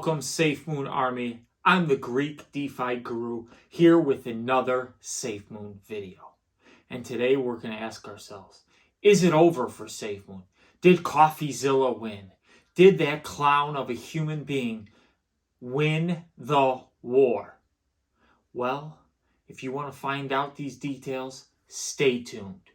Welcome Safemoonarmy. I'm the Greek DeFi guru here with another Safemoon video. And today we're going to ask ourselves, is it over for Safemoon? Did Coffeezilla win? Did that clown of a human being win the war? Well, if you want to find out these details, stay tuned.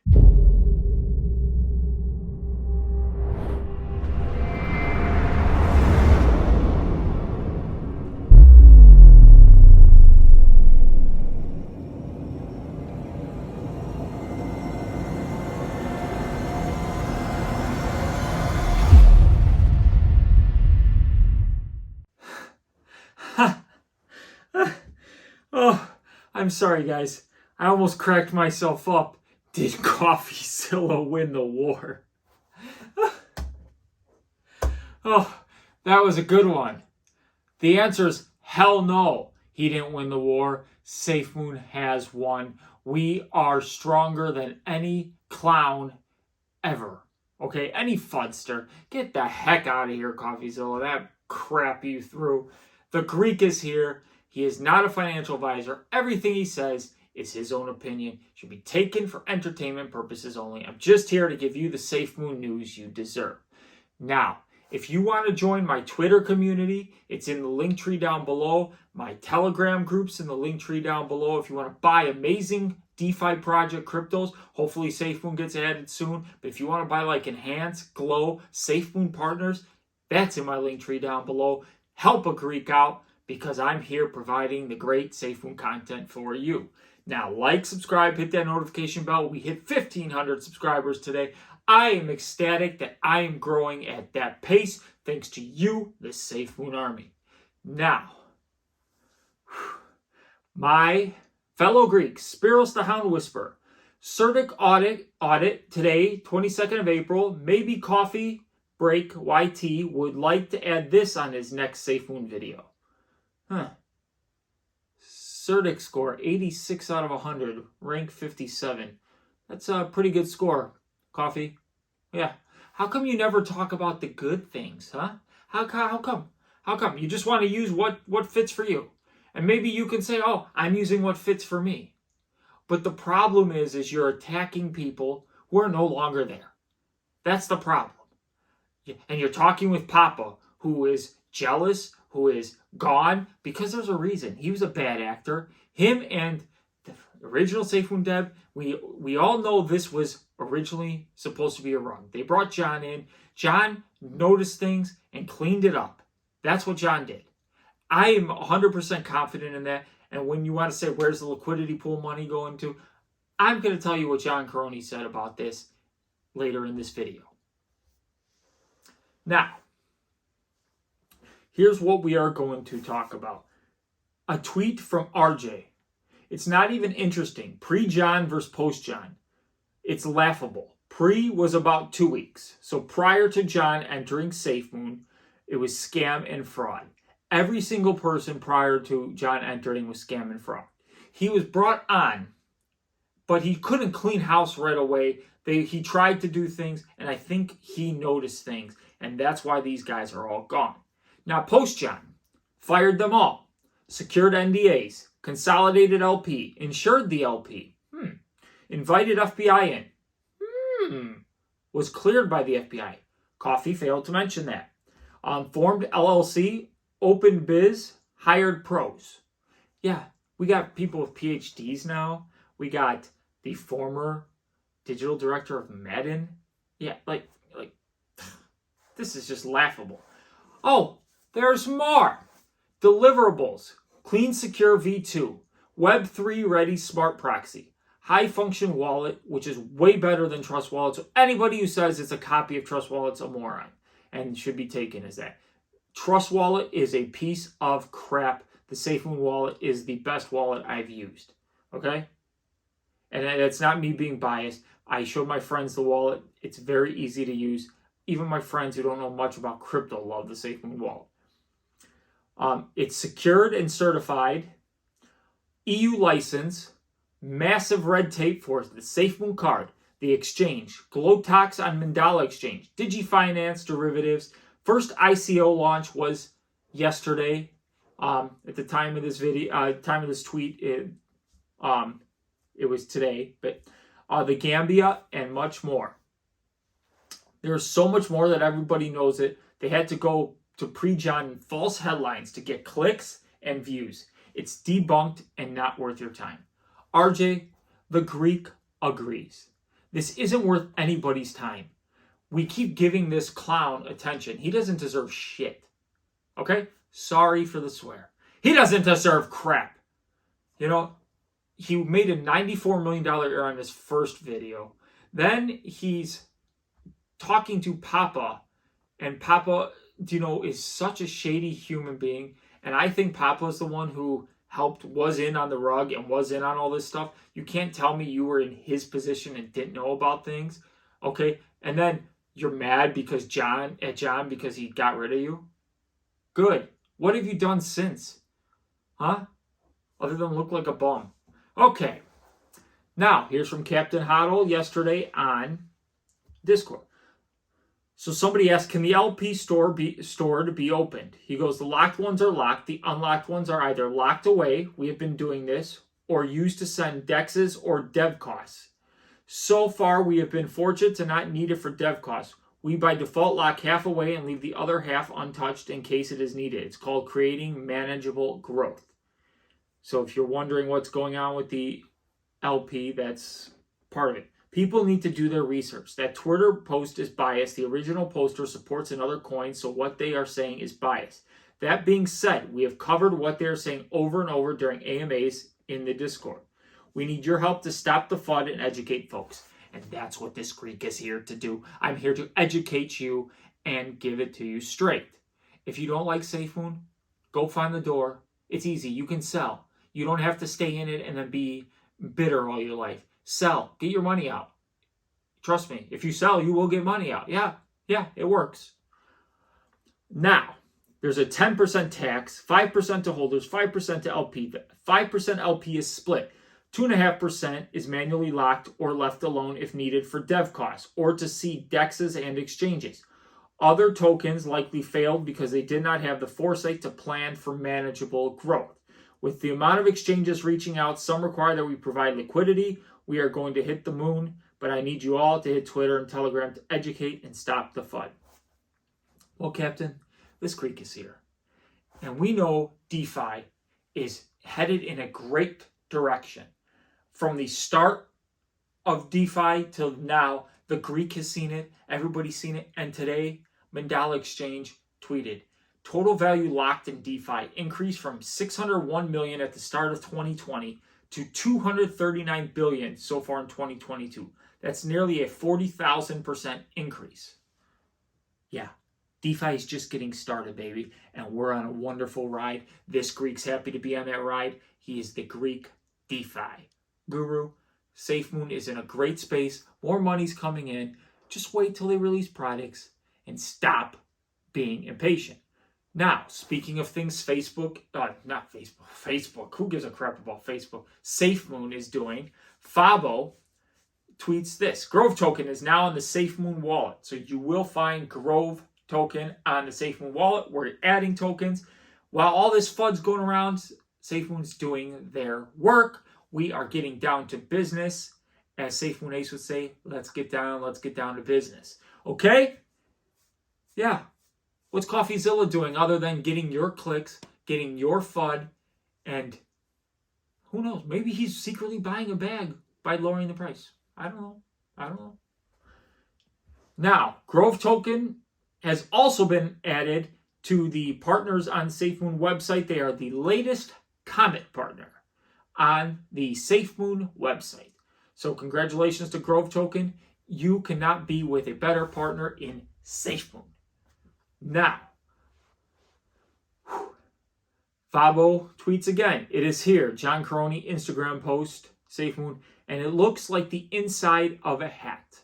Oh, I'm sorry, guys. I almost cracked myself up. Did Coffeezilla win the war? Oh, that was a good one. The answer is hell no. He didn't win the war. Safemoon has won. We are stronger than any clown ever. Okay, any fudster. Get the heck out of here, Coffeezilla. That crap you threw. The Greek is here. He is not a financial advisor. Everything he says is his own opinion. Should be taken for entertainment purposes only. I'm just here to give you the Safemoon news you deserve. Now, if you want to join my Twitter community, it's in the link tree down below. My Telegram group's in the link tree down below. If you want to buy amazing DeFi project cryptos, hopefully Safemoon gets added soon. But if you want to buy like Enhance, Glow, Safemoon Partners, that's in my link tree down below. Help a Greek out, because I'm here providing the great Safemoon content for you. Now, like, subscribe, hit that notification bell. We hit 1,500 subscribers today. I am ecstatic that I am growing at that pace, thanks to you, the Safemoonarmy. Now, my fellow Greeks, Spiros the Hound Whisperer, Certix Audit today, 22nd of April, maybe Coffee Break YT would like to add this on his next Safemoon video. Certix score, 86 out of 100, rank 57. That's a pretty good score, Coffee. Yeah. How come you never talk about the good things, huh? How come? How come? You just want to use what fits for you. And maybe you can say, oh, I'm using what fits for me. But the problem is you're attacking people who are no longer there. That's the problem. And you're talking with Papa, who is jealous, who is gone, because there's a reason. He was a bad actor. Him and the original Safemoon Deb, we all know this was originally supposed to be a run. They brought John in. John noticed things and cleaned it up. That's what John did. I am 100% confident in that. And when you want to say, where's the liquidity pool money going to? I'm going to tell you what John Caroni said about this later in this video. Now, here's what we are going to talk about. A tweet from RJ. It's not even interesting. Pre-John versus post-John. It's laughable. Pre was about 2 weeks. So prior to John entering Safemoon, it was scam and fraud. Every single person prior to John entering was scam and fraud. He was brought on, but he couldn't clean house right away. He tried to do things, and I think he noticed things. And that's why these guys are all gone. Now, post-John, fired them all. Secured NDAs. Consolidated LP. Insured the LP. Invited FBI in. Was cleared by the FBI. Coffee failed to mention that. Formed LLC. Open biz. Hired pros. Yeah, we got people with PhDs now. We got the former digital director of Madden. Yeah, like this is just laughable. Oh, there's more. Deliverables. Clean Secure V2. Web3 ready smart proxy. High function wallet, which is way better than Trust Wallet. So anybody who says it's a copy of Trust Wallet's a moron and should be taken as that. Trust Wallet is a piece of crap. The Safemoon wallet is the best wallet I've used. Okay? And it's not me being biased. I showed my friends the wallet. It's very easy to use. Even my friends who don't know much about crypto love the Safemoon wallet. It's secured and certified. EU license. Massive red tape for the Safemoon card. The exchange. Glotox on Mandala Exchange. DigiFinance derivatives. First ICO launch was yesterday. At the time of this video, time of this tweet, it was today, but the Gambia and much more. There's so much more that everybody knows it. They had to go to pre-John false headlines to get clicks and views. It's debunked and not worth your time. RJ, the Greek, agrees. This isn't worth anybody's time. We keep giving this clown attention. He doesn't deserve shit. Okay? Sorry for the swear. He doesn't deserve crap. You know, he made a $94 million error on his first video. Then he's talking to Papa, and Papa, you know, is such a shady human being. And I think Papa is the one who was in on the rug and was in on all this stuff. You can't tell me you were in his position and didn't know about things. Okay? And then you're mad because John because he got rid of you? Good. What have you done since? Huh? Other than look like a bum. Okay. Now, here's from Captain Hoddle yesterday on Discord. So somebody asked, can the LP store be opened? He goes, the locked ones are locked. The unlocked ones are either locked away, we have been doing this, or used to send dexes or dev costs. So far, we have been fortunate to not need it for dev costs. We by default lock half away and leave the other half untouched in case it is needed. It's called creating manageable growth. So if you're wondering what's going on with the LP, that's part of it. People need to do their research. That Twitter post is biased. The original poster supports another coin, so what they are saying is biased. That being said, we have covered what they are saying over and over during AMAs in the Discord. We need your help to stop the FUD and educate folks. And that's what this Greek is here to do. I'm here to educate you and give it to you straight. If you don't like Safemoon, go find the door. It's easy. You can sell. You don't have to stay in it and then be bitter all your life. Sell. Get your money out. Trust me. If you sell, you will get money out. Yeah, it works. Now, there's a 10% tax, 5% to holders, 5% to LP. 5% LP is split. 2.5% is manually locked or left alone if needed for dev costs or to see dexes and exchanges. Other tokens likely failed because they did not have the foresight to plan for manageable growth. With the amount of exchanges reaching out, some require that we provide liquidity. We are going to hit the moon, but I need you all to hit Twitter and Telegram to educate and stop the FUD. Well, Captain, this Greek is here. And we know DeFi is headed in a great direction. From the start of DeFi till now, the Greek has seen it, everybody's seen it, and today, Mandala Exchange tweeted, total value locked in DeFi increased from 601 million at the start of 2020 to 239 billion so far in 2022. That's nearly a 40,000% increase. Yeah, DeFi is just getting started, baby, and we're on a wonderful ride. This Greek's happy to be on that ride. He is the Greek DeFi guru. Safemoon is in a great space. More money's coming in. Just wait till they release products and stop being impatient. Now, speaking of things Facebook, who gives a crap about Facebook? Safemoon is doing. Fabo tweets this. Grove token is now on the Safemoon wallet. So you will find Grove token on the Safemoon wallet. We're adding tokens. While all this FUD's going around, Safemoon's doing their work. We are getting down to business. As Safemoon Ace would say, let's get down to business. Okay? Yeah. What's Coffeezilla doing other than getting your clicks, getting your FUD, and who knows? Maybe he's secretly buying a bag by lowering the price. I don't know. Now, Grove token has also been added to the partners on Safemoon website. They are the latest Comet partner on the Safemoon website. So congratulations to Grove token. You cannot be with a better partner in Safemoon. Now, Fabo tweets again. It is here. John Caroni Instagram post, Safemoon, and it looks like the inside of a hat.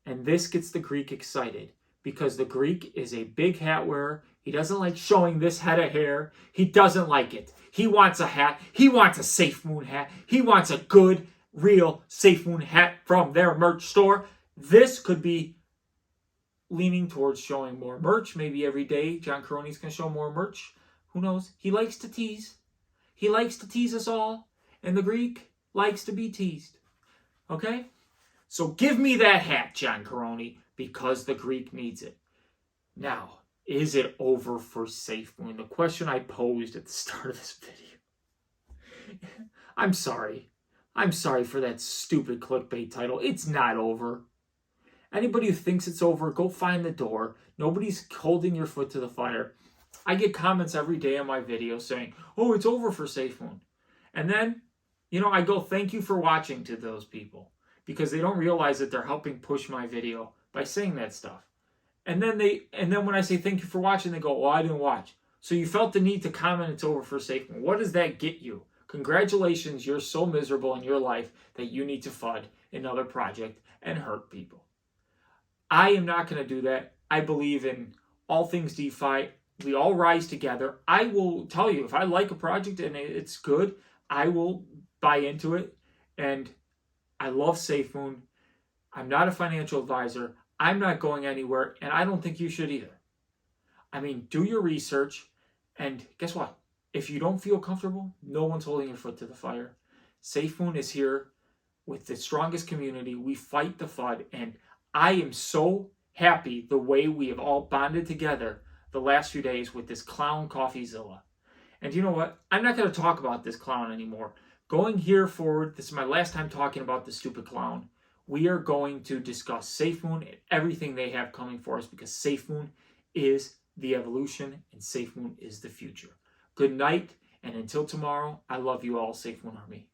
And this gets the Greek excited because the Greek is a big hat wearer. He doesn't like showing this head of hair. He doesn't like it. He wants a hat. He wants a Safemoon hat. He wants a good, real Safemoon hat from their merch store. This could be leaning towards showing more merch. Maybe every day John Caroni's going to show more merch. Who knows? He likes to tease. He likes to tease us all. And the Greek likes to be teased. Okay? So give me that hat, John Caroni, because the Greek needs it. Now, is it over for Safemoon? The question I posed at the start of this video. I'm sorry. I'm sorry for that stupid clickbait title. It's not over. Anybody who thinks it's over, go find the door. Nobody's holding your foot to the fire. I get comments every day on my videos saying, oh, it's over for Safemoon. And then, I go, thank you for watching to those people. Because they don't realize that they're helping push my video by saying that stuff. And then when I say thank you for watching, they go, well, I didn't watch. So you felt the need to comment it's over for Safemoon. What does that get you? Congratulations, you're so miserable in your life that you need to FUD another project and hurt people. I am not going to do that. I believe in all things DeFi. We all rise together. I will tell you, if I like a project and it's good, I will buy into it. And I love Safemoon. I'm not a financial advisor. I'm not going anywhere, and I don't think you should either. I mean, do your research, and guess what? If you don't feel comfortable, no one's holding your foot to the fire. Safemoon is here with the strongest community. We fight the FUD, and I am so happy the way we have all bonded together the last few days with this clown Coffeezilla. And you know what? I'm not going to talk about this clown anymore. Going here forward, this is my last time talking about this stupid clown. We are going to discuss Safemoon and everything they have coming for us because Safemoon is the evolution and Safemoon is the future. Good night, and until tomorrow, I love you all, Safemoonarmy.